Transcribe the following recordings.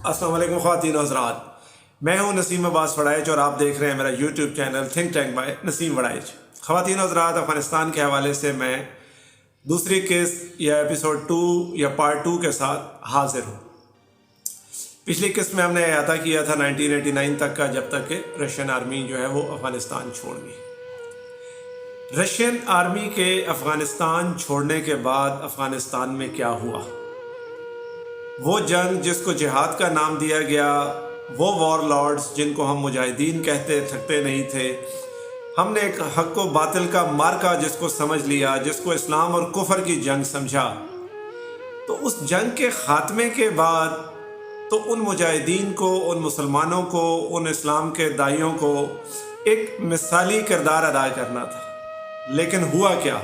अस्सलाम वालेकुम ख़वातीन हज़रात, मैं हूं नसीम अब्बास वड़ाइच और आप देख रहे हैं मेरा YouTube channel think tank bye Naseem Waraich. ख़वातीन हज़रात, अफ़गानिस्तान के हवाले से मैं दूसरी किस्त या एपिसोड 2 या पार्ट 2 के साथ हाजिर हूँ। पिछली किस्त में हमने अहाता किया था 1989 तक का, जब तक कि रशियन आर्मी जो है वो अफ़गानिस्तान छोड़ गई। रशियन आर्मी के अफ़गानिस्तान छोड़ने के बाद अफ़गानिस्तान में क्या हुआ, वो जंग जिसको जिहाद का नाम दिया गया, वो वॉर लॉर्ड्स जिनको हम मुजाहिदीन कहते थकते नहीं थे, हमने एक हक व बातिल का मार्का जिसको समझ लिया, जिसको इस्लाम और कुफर की जंग समझा। तो उस जंग के ख़ात्मे के बाद तो उन मुजाहिदीन को, उन मुसलमानों को, उन इस्लाम के दाइयों को एक मिसाली किरदार अदा करना था। लेकिन हुआ क्या?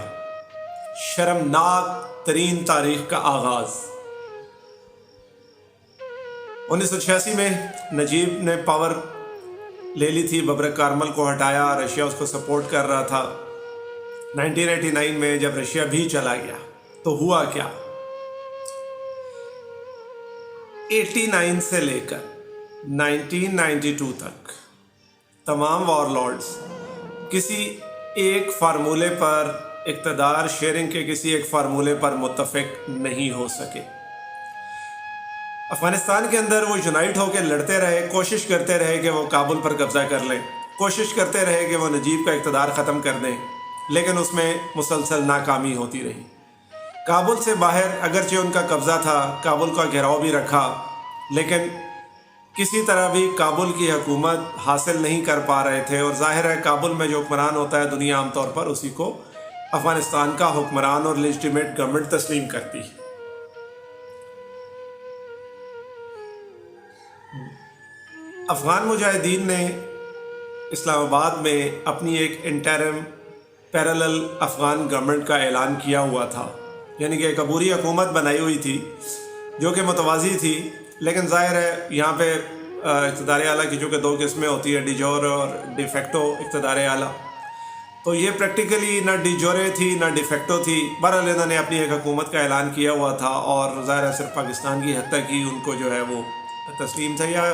शर्मनाक तरीन तारीख का आगाज़ 1986 में नजीब ने पावर ले ली थी, बब्र कारमल को हटाया, रशिया उसको सपोर्ट कर रहा था। 1989 में जब रशिया भी चला गया तो हुआ क्या? 89 से लेकर 1992 तक तमाम वॉरलॉर्ड्स किसी एक फार्मूले पर, इक़्तिदार शेयरिंग के किसी एक फार्मूले पर मुत्तफ़िक नहीं हो सके। अफ़गानिस्तान के अंदर वो यूनाइट होकर लड़ते रहे, कोशिश करते रहे कि वो काबुल पर कब्ज़ा कर लें, कोशिश करते रहे कि वो नजीब का इक़्तिदार ख़त्म कर दें, लेकिन उसमें मुसलसल नाकामी होती रही। काबुल से बाहर अगरचे उनका कब्ज़ा था, काबुल का घेराव भी रखा, लेकिन किसी तरह भी काबुल की हुकूमत हासिल नहीं कर पा रहे थे। और ज़ाहिर है काबुल में जो हुक्मरान होता है दुनिया आमतौर पर उसी को अफ़गानिस्तान का हुक्मरान और लेजिटिमेट गवर्नमेंट तस्लीम करती है। अफ़गान मुजाहिदीन ने इस्लामाबाद में अपनी एक इंटरिम पैरेलल अफ़गान गवर्नमेंट का ऐलान किया हुआ था, यानी कि एक अबूरी हुकूमत बनाई हुई थी जो कि मुतवाज़ी थी। लेकिन ज़ाहिर है यहाँ पे इक़्तिदार आला की चूँकि दो किस्में होती है, डिजोर और डिफेक्टो इक़्तिदार आला, तो ये प्रैक्टिकली ना डिजोरे थी ना डिफेक्टो थी। बहरहाल इन्होंने अपनी एक हुकूमत का ऐलान किया हुआ था और ज़ाहिर है सिर्फ पाकिस्तान की हद तक ही उनको जो है वो तस्लीम था, या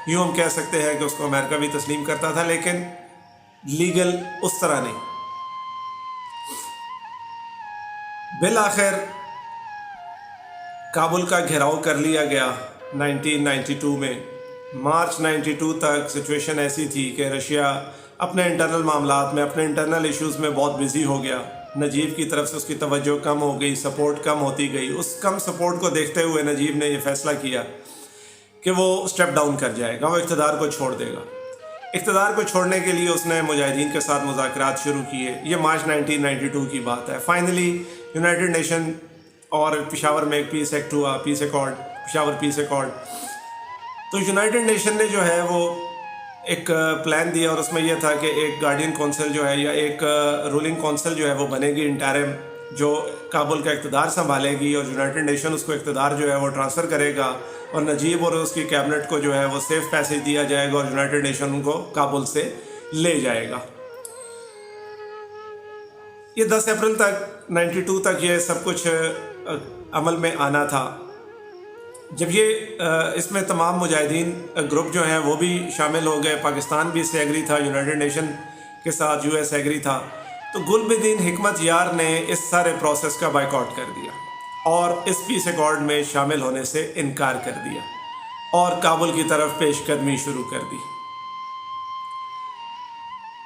यूँ हम कह सकते हैं कि उसको अमेरिका भी तस्लीम करता था, लेकिन लीगल उस तरह नहीं। बिल आखिर काबुल का घेराव कर लिया गया 1992 में। मार्च 92 तक सिचुएशन ऐसी थी कि रशिया अपने इंटरनल मामलात में, अपने इंटरनल इश्यूज़ में बहुत बिज़ी हो गया। नजीब की तरफ से उसकी तवज्जो कम हो गई, सपोर्ट कम होती गई। उस कम सपोर्ट को देखते हुए नजीब ने यह फ़ैसला किया कि वो स्टेप डाउन कर जाएगा, वो इक़्तिदार को छोड़ देगा। इक़्तिदार को छोड़ने के लिए उसने मुजाहिदीन के साथ मुज़ाकरात शुरू किए। ये मार्च 1992 की बात है। फाइनली यूनाइटेड नेशन और पेशावर में एक पीस एक्ट हुआ, peace accord, Peshawar peace accord. तो यूनाइटेड नेशन ने जो है वो एक प्लान दिया और उसमें यह था कि एक गार्डियन काउंसिल जो है या एक रूलिंग काउंसिल जो है वो बनेगी इंटरिम, जो काबुल का इक़्तिदार संभालेगी, और यूनाइटेड नेशन उसको इक़्तिदार जो है वो ट्रांसफ़र करेगा और नजीब और उसकी कैबिनेट को जो है वो सेफ पैसेज दिया जाएगा और यूनाइटेड नेशन उनको काबुल से ले जाएगा। ये 10 अप्रैल तक 92 तक ये सब कुछ अमल में आना था। जब ये इसमें तमाम मुजाहिदीन ग्रुप जो हैं वो भी शामिल हो गए, पाकिस्तान भी इससे एग्री था, यूनाइटेड नेशन के साथ यूएस एग्री था, तो गुलबदीन हिकमत यार ने इस सारे प्रोसेस का बाइकआउट कर दिया और इस पीस एकॉर्ड में शामिल होने से इनकार कर दिया और काबुल की तरफ पेशकदमी शुरू कर दी।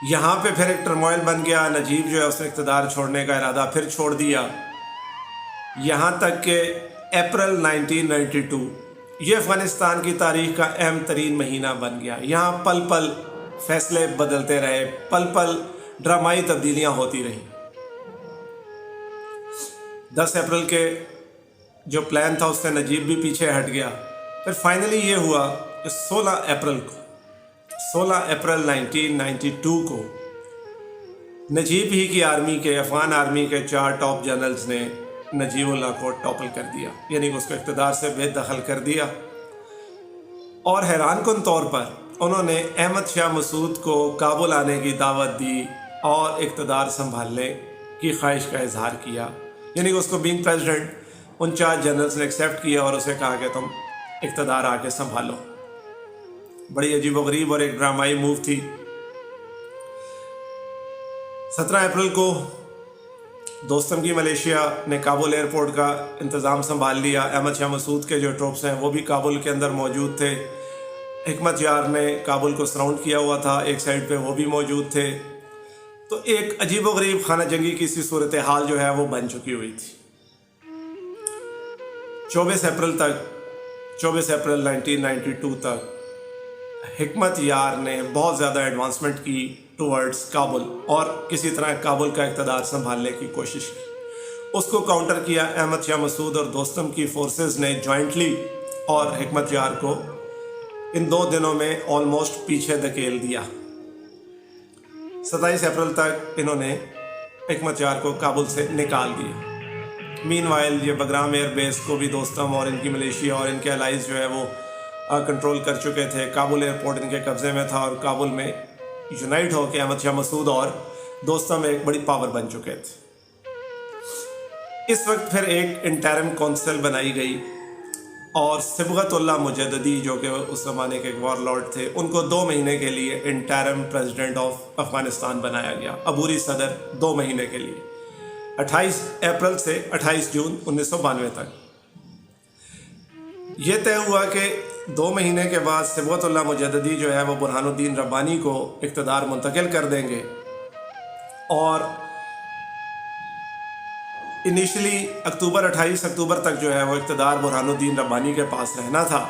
यहाँ पे फिर एक टर्मोइल बन गया। नजीब जो है उसने इक़्तिदार छोड़ने का इरादा फिर छोड़ दिया। यहाँ तक कि अप्रैल 1992 ये अफ़गानिस्तान की तारीख़ का अहम तरीन महीना बन गया। यहाँ पल पल फैसले बदलते रहे, पल पल ड्रामाई तब्दीलियाँ होती रहीं। 10 अप्रैल के जो प्लान था उससे नजीब भी पीछे हट गया। फिर फाइनली ये हुआ कि 16 अप्रैल 1992 को नजीब ही की आर्मी के, अफ़गान आर्मी के 4 टॉप जनरल्स ने नजीबुल्लाह को टॉपल कर दिया, यानी उसको इक़्तिदार से बेदखल कर दिया। और हैरानकुन तौर पर उन्होंने अहमद शाह मसूद को काबुल आने की दावत दी और इक़्तिदार संभालने की ख्वाहिश का इजहार किया, यानी कि उसको बीइंग प्रेसिडेंट उन 4 जनरल्स ने एक्सेप्ट किया और उसे कहा कि तुम इक़्तिदार आके संभालो। बड़ी अजीबोगरीब और एक ड्रामाई मूव थी। 17 अप्रैल को दोस्तम की मलेशिया ने काबुल एयरपोर्ट का इंतज़ाम संभाल लिया। अहमद शाह मसूद के जो ट्रूप्स हैं वो भी काबुल के अंदर मौजूद थे। हिकमत यार ने काबुल को सराउंड किया हुआ था, एक साइड पे वो भी मौजूद थे। तो एक अजीबोगरीब खाना जंगी की सी सूरत हाल जो है वो बन चुकी हुई थी। 24 अप्रैल 1992 तक हिकमत यार ने बहुत ज़्यादा एडवांसमेंट की टुवर्ड्स काबुल और किसी तरह काबुल का इक़्तिदार संभालने की कोशिश की। उसको काउंटर किया अहमद शाह मसूद और दोस्तम की फोर्सेस ने जॉइंटली, और हिकमत यार को इन 2 दिनों में ऑलमोस्ट पीछे धकेल दिया। 27 अप्रैल तक इन्होंने हिकमत यार को काबुल से निकाल दिया। मीनवाइल ये बगराम एयर बेस को भी दोस्तम और इनकी मलेशिया और इनके अलाइज जो है वो कंट्रोल कर चुके थे। काबुल एयरपोर्ट इनके कब्ज़े में था और काबुल में यूनाइट होकर अहमद शाह मसूद और दोस्तम एक बड़ी पावर बन चुके थे। इस वक्त फिर एक इंटरिम काउंसिल बनाई गई और सिबगतुल्लाह मुजद्दिदी जो कि उस ज़माने के वॉरलॉर्ड थे, उनको 2 महीने के लिए इंटरिम प्रेसिडेंट ऑफ अफ़गानिस्तान बनाया गया, अबूरी सदर 2 महीने के लिए, 28 अप्रैल से 28 जून 1992 तक। ये तय हुआ कि 2 महीने के बाद सिबगतुल्लाह मुजद्दिदी जो है वो बुरहानुद्दीन रब्बानी को इक़्तिदार मुंतकिल कर देंगे और इनिशियली 28 अक्टूबर तक जो है वो इक़्तिदार बुरहानुद्दीन रब्बानी के पास रहना था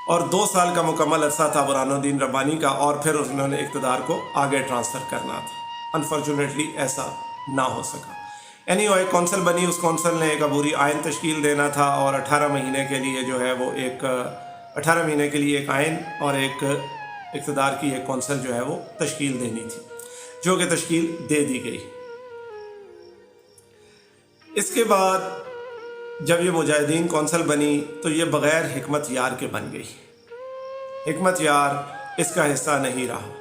और 2 साल का मुकम्मल अरसा था बुरहानुद्दीन रब्बानी का, और फिर उन्होंने इक़्तिदार को आगे ट्रांसफ़र करना था। अनफॉर्चुनेटली ऐसा ना हो सका। एनीवे कौंसल बनी, उस कौंसल ने एक अबूरी आइन तश्कील देना था और 18 महीने के लिए जो है वो 18 महीने के लिए एक आइन और एक इक़्तिदार की एक कौंसल जो है वो तश्कील देनी थी, जो कि तश्कील दे दी गई। इसके बाद जब ये मुजाहिदीन कौंसल बनी तो ये बग़ैर हिकमत यार के बन गई। हिकमत यार इसका हिस्सा नहीं रहा।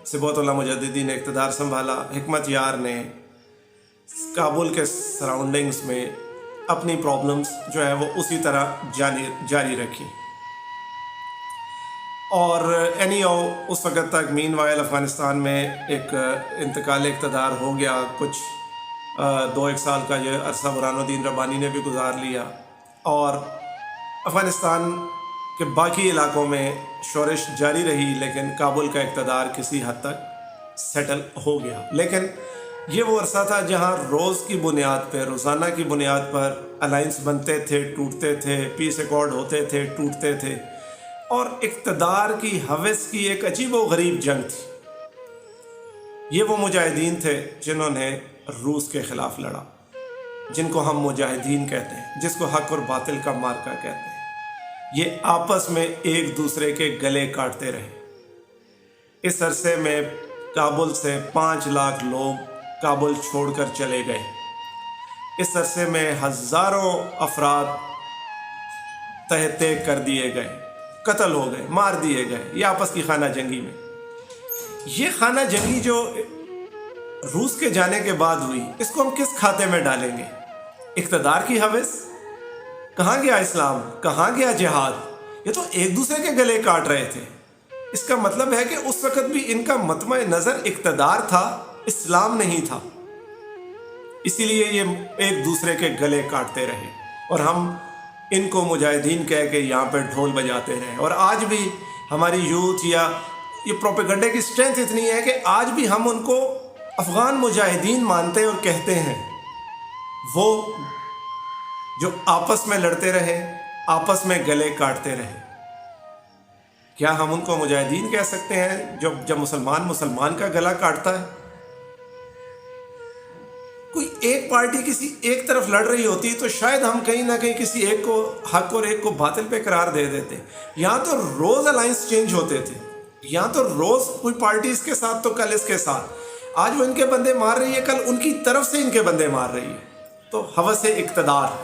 सिबगतुल्लाह मुजद्दिदी ने इक़्तिदार संभाला। हिकमत यार ने काबुल के सराउंडिंग्स में अपनी प्रॉब्लम्स जो है वो उसी तरह जारी रखी और उस वक़्त तक मीनवाइल अफ़गानिस्तान में एक इंतकाल इक़्तिदार हो गया। कुछ 2-1 साल का ये अरसा बुरहानुद्दीन रब्बानी ने भी गुजार लिया और अफ़गानिस्तान के बाकी इलाकों में शोरिश जारी रही, लेकिन काबुल का इक़्तिदार किसी हद तक सेटल हो गया। लेकिन ये वो अरसा था जहाँ रोज़ की बुनियाद पर, रोज़ाना की बुनियाद पर अलाइंस बनते थे, टूटते थे, पीस एकॉर्ड होते थे, टूटते थे, और इक़्तिदार की हवस की एक अजीब व गरीब जंग थी। ये वो मुजाहिदीन थे जिन्होंने रूस के ख़िलाफ़ लड़ा, जिनको हम मुजाहिदीन कहते हैं, जिसको हक़ और बातिल का मार्का कहते हैं। ये आपस में एक दूसरे के गले काटते रहे। इस अरसे में काबुल से 5 लाख लोग काबुल छोड़कर चले गए। इस अरसे में हज़ारों अफराद तहते कर दिए गए, कत्ल हो गए, मार दिए गए, ये आपस की खाना जंगी में। ये खाना जंगी जो रूस के जाने के बाद हुई, इसको हम किस खाते में डालेंगे? इक़्तिदार की हवस? कहाँ गया इस्लाम? कहाँ गया जिहाद? ये तो एक दूसरे के गले काट रहे थे। इसका मतलब है कि उस वक़्त भी इनका मतमा नज़र इक़्तिदार था, इस्लाम नहीं था। इसीलिए ये एक दूसरे के गले काटते रहे और हम इनको मुजाहिदीन कह के यहाँ पर ढोल बजाते रहे। और आज भी हमारी यूथ या ये प्रोपेगेंडे की स्ट्रेंथ इतनी है कि आज भी हम उनको अफ़गान मुजाहिदीन मानते और कहते हैं। वो जो आपस में लड़ते रहे, आपस में गले काटते रहे, क्या हम उनको मुजाहिदीन कह सकते हैं जब मुसलमान का गला काटता है? कोई एक पार्टी किसी एक तरफ लड़ रही होती तो शायद हम कहीं ना कहीं किसी एक को हक और एक को बातिल पे करार दे देते। यहाँ तो रोज़ अलायंस चेंज होते थे, यहाँ तो रोज़ कोई पार्टी इसके साथ तो कल इसके साथ, आज वो इनके बंदे मार रही है, कल उनकी तरफ से इनके बंदे मार रही है। तो हवस इक़्तिदार।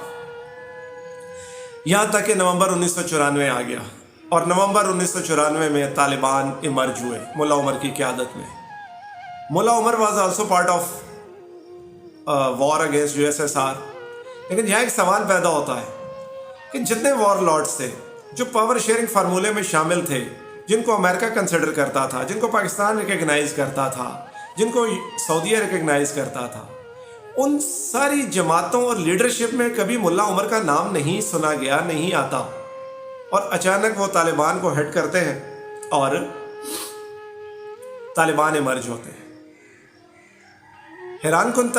यहाँ तक कि नवंबर 1994 आ गया और नवंबर 1994 में तालिबान इमर्ज हुए मुल्ला उमर की क़यादत में। मुल्ला Umar was also part of war against USSR। लेकिन यहाँ एक सवाल पैदा होता है کہ جتنے وار لارڈس تھے جو پاور شیئرنگ فارمولے میں شامل تھے، جن کو امریکہ کنسیڈر کرتا تھا، جن کو پاکستان ریکگنائز کرتا تھا، جن کو سعودیہ ریکگنائز کرتا تھا، ان ساری جماعتوں اور لیڈرشپ میں کبھی ملا عمر کا نام نہیں سنا گیا، نہیں آتا، اور اچانک وہ طالبان کو ہیڈ کرتے ہیں اور طالبان ایمرج ہوتے ہیں۔ حیران کن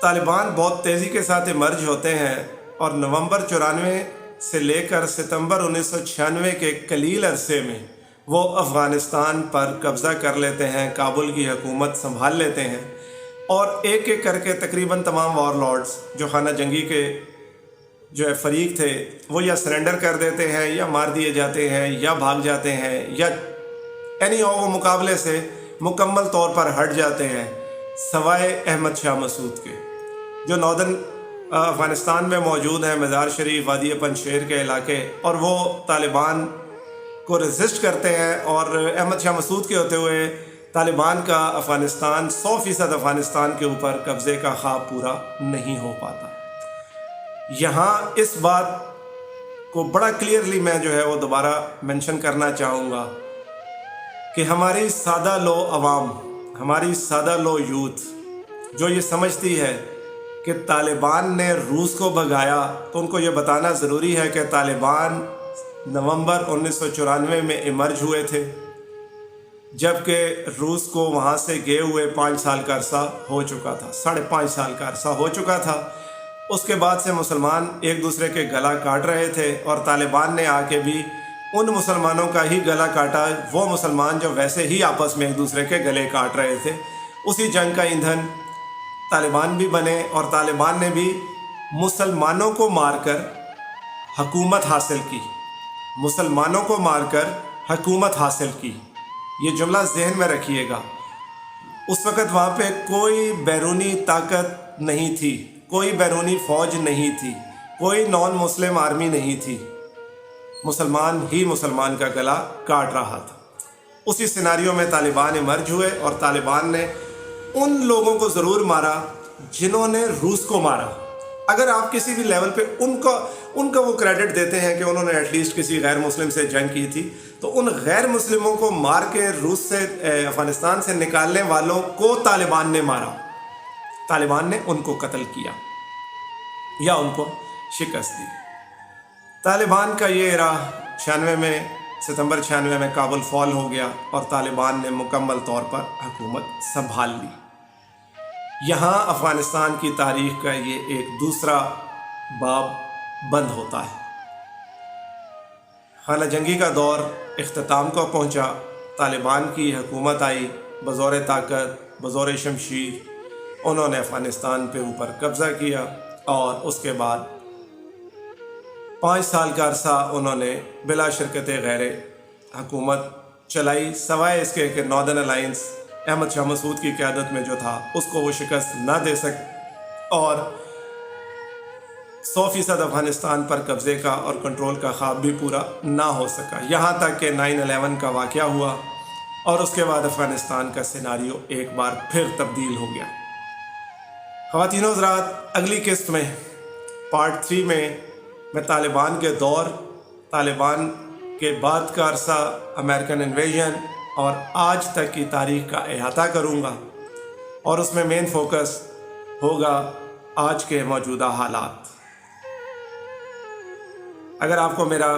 طالبان بہت تیزی کے ساتھ ایمرج ہوتے ہیں اور نومبر 94 سے لے کر ستمبر 1996 کے قلیل عرصے میں وہ افغانستان پر قبضہ کر لیتے ہیں، کابل کی حکومت سنبھال لیتے ہیں، اور ایک ایک کر کے تقریباً تمام وار لارڈز جو خانہ جنگی کے فریق تھے وہ یا سرنڈر کر دیتے ہیں، یا مار دیے جاتے ہیں، یا بھاگ جاتے ہیں، یا وہ مقابلے سے مکمل طور پر ہٹ جاتے ہیں، سوائے احمد شاہ مسعود کے جو ناردرن افغانستان میں موجود ہیں، مزار شریف، وادی پنجشیر کے علاقے، اور وہ طالبان کو ریزسٹ کرتے ہیں، اور احمد شاہ مسعود کے ہوتے ہوئے طالبان کا افغانستان 100% افغانستان کے اوپر قبضے کا خواب پورا نہیں ہو پاتا۔ یہاں اس بات کو بڑا کلیئرلی میں وہ دوبارہ منشن کرنا چاہوں گا کہ ہماری سادہ لو عوام، ہماری سادہ لو یوتھ جو یہ سمجھتی ہے کہ طالبان نے روس کو بھگایا، تو ان کو یہ بتانا ضروری ہے کہ طالبان نومبر 1994 میں ایمرج ہوئے تھے، جبکہ روس کو وہاں سے گئے ہوئے 5 سال کا عرصہ ہو چکا تھا، 5.5 سال کا عرصہ ہو چکا تھا۔ اس کے بعد سے مسلمان ایک دوسرے کے گلا کاٹ رہے تھے، اور طالبان نے آ کے بھی ان مسلمانوں کا ہی گلا کاٹا، وہ مسلمان جو ویسے ہی آپس میں ایک دوسرے کے گلے کاٹ رہے تھے۔ اسی جنگ کا ایندھن طالبان بھی بنے، اور طالبان نے بھی مسلمانوں کو مار کر حکومت حاصل کی، مسلمانوں کو مار کر حکومت حاصل کی۔ یہ جملہ ذہن میں رکھیے گا۔ اس وقت وہاں پہ کوئی بیرونی طاقت نہیں تھی، کوئی بیرونی فوج نہیں تھی، کوئی نان مسلم آرمی نہیں تھی، مسلمان ہی مسلمان کا گلا کاٹ رہا تھا۔ اسی سیناریو میں طالبان ایمرج ہوئے، اور طالبان نے ان لوگوں کو ضرور مارا جنہوں نے روس کو مارا۔ اگر آپ کسی بھی لیول پہ ان کا وہ کریڈٹ دیتے ہیں کہ انہوں نے ایٹ لیسٹ کسی غیر مسلم سے جنگ کی تھی، تو ان غیر مسلموں کو مار کے روس سے افغانستان سے نکالنے والوں کو طالبان نے مارا، طالبان نے ان کو قتل کیا یا ان کو شکست دی۔ طالبان کا یہ ایرا 96 میں، ستمبر 96 میں کابل فال ہو گیا، اور طالبان نے مکمل طور پر حکومت سنبھال لی۔ یہاں افغانستان کی تاریخ کا یہ ایک دوسرا باب بند ہوتا ہے۔ خانہ جنگی کا دور اختتام کو پہنچا، طالبان کی حکومت آئی بزور طاقت، بزور شمشیر، انہوں نے افغانستان پہ اوپر قبضہ کیا، اور اس کے بعد 5 سال کا عرصہ انہوں نے بلا شرکت غیر حکومت چلائی، سوائے اس کے کہ ناردرن الائنس احمد شاہ مسعود کی قیادت میں جو تھا اس کو وہ شکست نہ دے سکے، اور 100% افغانستان پر قبضے کا اور کنٹرول کا خواب بھی پورا نہ ہو سکا، یہاں تک کہ 9/11 کا واقعہ ہوا، اور اس کے بعد افغانستان کا سیناریو ایک بار پھر تبدیل ہو گیا۔ خواتین و حضرات، اگلی قسط میں پارٹ 3 میں طالبان کے دور، طالبان کے بعد کا عرصہ، امریکن انویژن اور آج تک کی تاریخ کا احاطہ کروں گا، اور اس میں مین فوکس ہوگا آج کے موجودہ حالات۔ اگر آپ کو میرا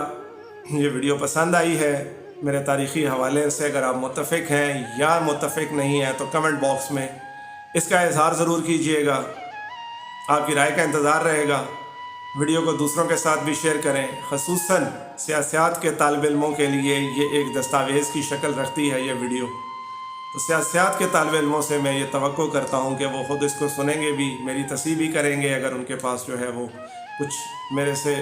یہ ویڈیو پسند آئی ہے، میرے تاریخی حوالے سے اگر آپ متفق ہیں یا متفق نہیں ہیں، تو کمنٹ باکس میں اس کا اظہار ضرور کیجئے گا، آپ کی رائے کا انتظار رہے گا۔ ویڈیو کو دوسروں کے ساتھ بھی شیئر کریں، خصوصاً سیاست کے طالب علموں کے لیے یہ ایک دستاویز کی شکل رکھتی ہے یہ ویڈیو، تو سیاست کے طالب علموں سے میں یہ توقع کرتا ہوں کہ وہ خود اس کو سنیں گے بھی، میری تصحیح بھی کریں گے اگر ان کے پاس وہ کچھ میرے سے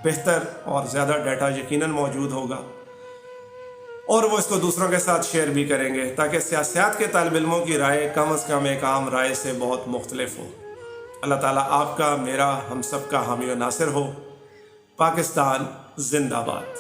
بہتر اور زیادہ ڈیٹا یقیناً موجود ہوگا، اور وہ اس کو دوسروں کے ساتھ شیئر بھی کریں گے، تاکہ سیاست کے طالب علموں کی رائے کم از کم ایک عام رائے سے بہت مختلف ہو۔ اللہ تعالیٰ آپ کا، میرا، ہم سب کا حامی و ناصر ہو۔ پاکستان زندہ باد۔